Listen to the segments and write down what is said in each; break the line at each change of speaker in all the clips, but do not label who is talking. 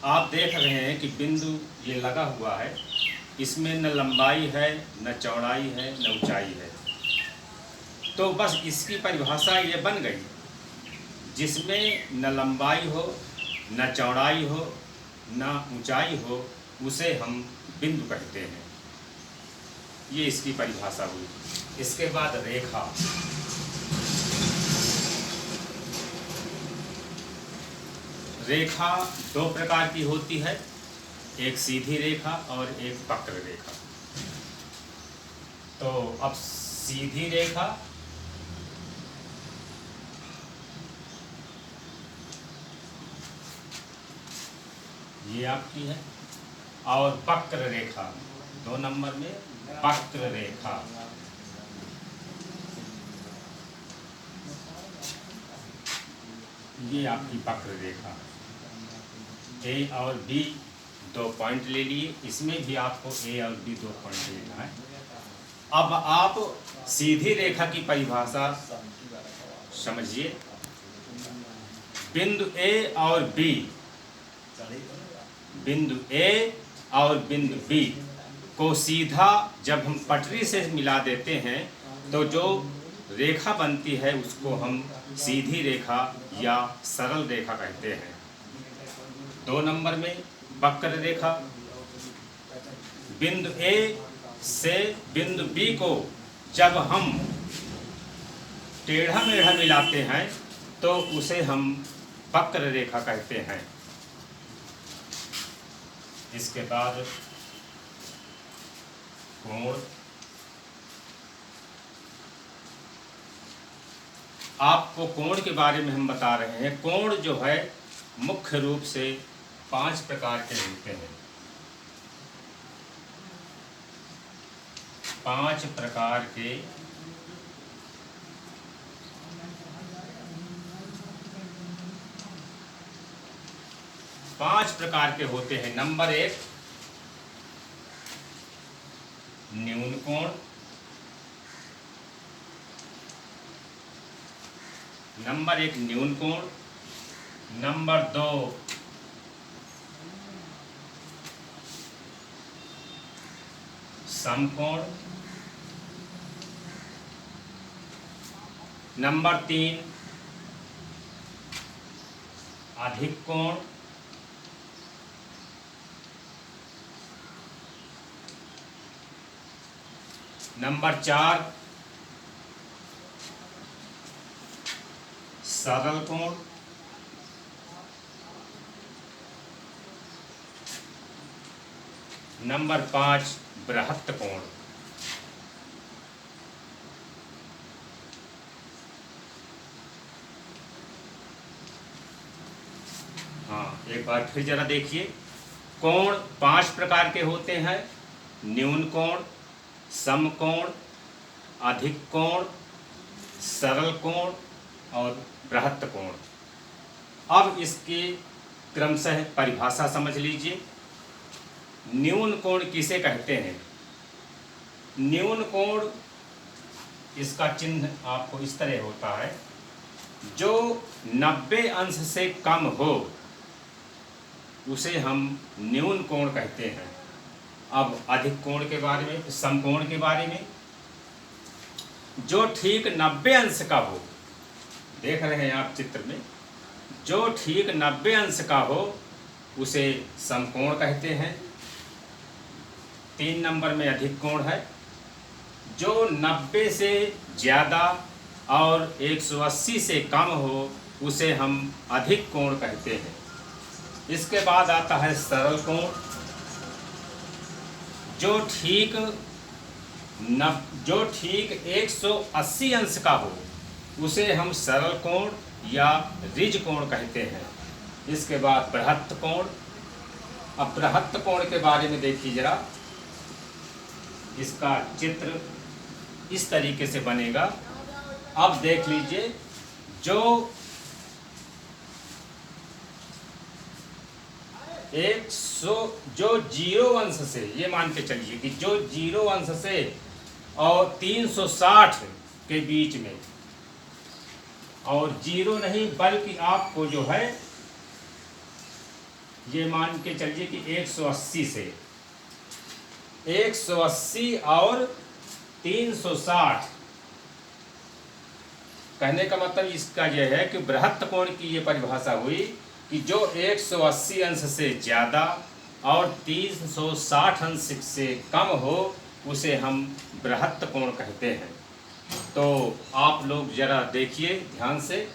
आप देख रहे हैं कि बिंदु ये लगा हुआ है, इसमें न लंबाई है, न चौड़ाई है, न ऊंचाई है। तो बस इसकी परिभाषा ये बन गई, जिसमें न लंबाई हो, न चौड़ाई हो, न ऊंचाई हो, उसे हम बिंदु कहते हैं। ये इसकी परिभाषा हुई। इसके बाद रेखा। रेखा दो प्रकार की होती है, एक सीधी रेखा और एक वक्र रेखा। तो अब सीधी रेखा ये आपकी है, और वक्र रेखा 2 नंबर में वक्र रेखा। ये आपकी वक्र रेखा। ए और बी 2 पॉइंट ले लिए, इसमें भी आपको ए और बी 2 पॉइंट लेना है। अब आप सीधी रेखा की परिभाषा समझिए। बिंदु ए और बी, बिंदु ए और बिंदु बी को सीधा जब हम पटरी से मिला देते हैं तो जो रेखा बनती है उसको हम सीधी रेखा या सरल रेखा कहते हैं। 2 नंबर में वक्र रेखा। बिंदु ए से बिंदु बी को जब हम टेढ़ा मेढ़ा मिलाते हैं तो उसे हम वक्र रेखा कहते हैं। इसके बाद कोण। आपको कोण के बारे में हम बता रहे हैं। कोण जो है मुख्य रूप से 5 प्रकार के होते हैं। 5 प्रकार के होते हैं। नंबर 1 न्यून कोण। नंबर 1 न्यून कोण। नंबर 2 समकोण। नंबर 3 अधिक कोण। नंबर 4 सरल कोण। नंबर 5 बृहत्त कोण। हाँ, एक बार फिर जरा देखिए। कोण 5 प्रकार के होते हैं। न्यून कोण, समकोण, अधिक कोण, सरल कोण और बृहत्त कोण। अब इसकी क्रमशः परिभाषा समझ लीजिए। न्यून कोण किसे कहते हैं? न्यून कोण, इसका चिन्ह आपको इस तरह होता है, जो 90 अंश से कम हो उसे हम न्यून कोण कहते हैं। अब अधिक कोण के बारे में, समकोण के बारे में, जो ठीक 90 अंश का हो, देख रहे हैं आप चित्र में, जो ठीक 90 अंश का हो उसे समकोण कहते हैं। 3 नंबर में अधिक कोण है, जो 90 से ज़्यादा और 180 से कम हो उसे हम अधिक कोण कहते हैं। इसके बाद आता है सरल कोण, जो ठीक 180 अंश का हो उसे हम सरल कोण या रिज कोण कहते हैं। इसके बाद बृहत्त कोण। अब बृहत्त कोण के बारे में देखिए जरा। इसका चित्र इस तरीके से बनेगा। अब देख लीजिए, जो 0 अंश से, ये मान के चलिए कि जो 0 अंश से और 360 के बीच में, और 0 नहीं बल्कि आपको जो है ये मान के चलिए कि 180 से 180 और 360, कहने का मतलब इसका यह है कि बृहत्त कोण की ये परिभाषा हुई कि जो 180 अंश से ज़्यादा और 360 अंश से कम हो उसे हम बृहत्त कोण कहते हैं। तो आप लोग ज़रा देखिए ध्यान से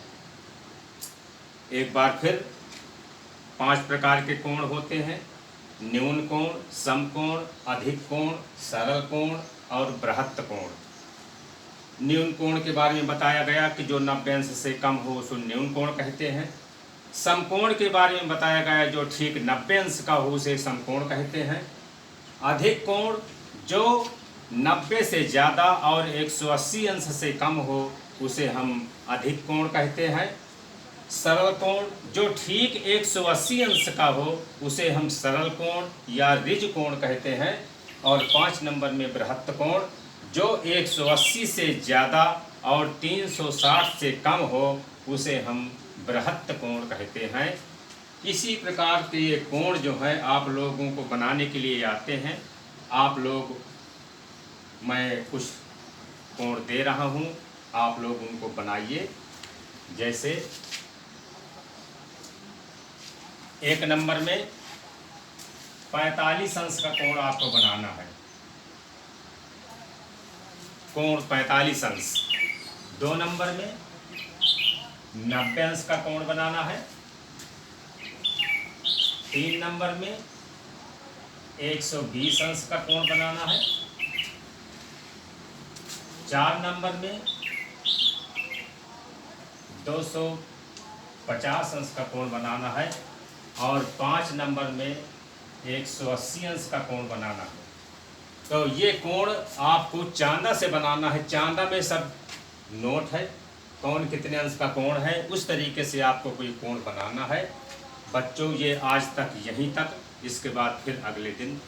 एक बार फिर। 5 प्रकार के कोण होते हैं: न्यून कोण, समकोण, अधिक कोण, सरल कोण और बृहत्त कोण। न्यून कोण के बारे में बताया गया कि जो 90 अंश से कम हो उसको न्यून कोण कहते हैं। समकोण के बारे में बताया गया जो ठीक 90 अंश का हो उसे समकोण कहते हैं। अधिक कोण जो 90 से ज़्यादा और 180 अंश से कम हो उसे हम अधिक कोण कहते हैं। सरल कोण जो ठीक 180 अंश का हो उसे हम सरल कोण या ऋज कोण कहते हैं। और 5 नंबर में बृहत्त कोण जो 180 से ज़्यादा और 360 से कम हो उसे हम बृहत्त कोण कहते हैं। इसी प्रकार के ये कोण जो है आप लोगों को बनाने के लिए आते हैं। आप लोग, मैं कुछ कोण दे रहा हूँ, आप लोग उनको बनाइए। जैसे 1 नंबर में 45 अंश का कोण आपको बनाना है, कोण 45 अंश। 2 नंबर में 90 अंश का कोण बनाना है। 3 नंबर में 120 अंश का कोण बनाना है। 4 नंबर में 250 अंश का कोण बनाना है। और 5 नंबर में 180 अंश का कोण बनाना है। तो ये कोण आपको चांदा से बनाना है। चांदा में सब नोट है, कौन कितने अंश का कोण है, उस तरीके से आपको कोई कोण बनाना है। बच्चों ये आज तक यहीं तक, इसके बाद फिर अगले दिन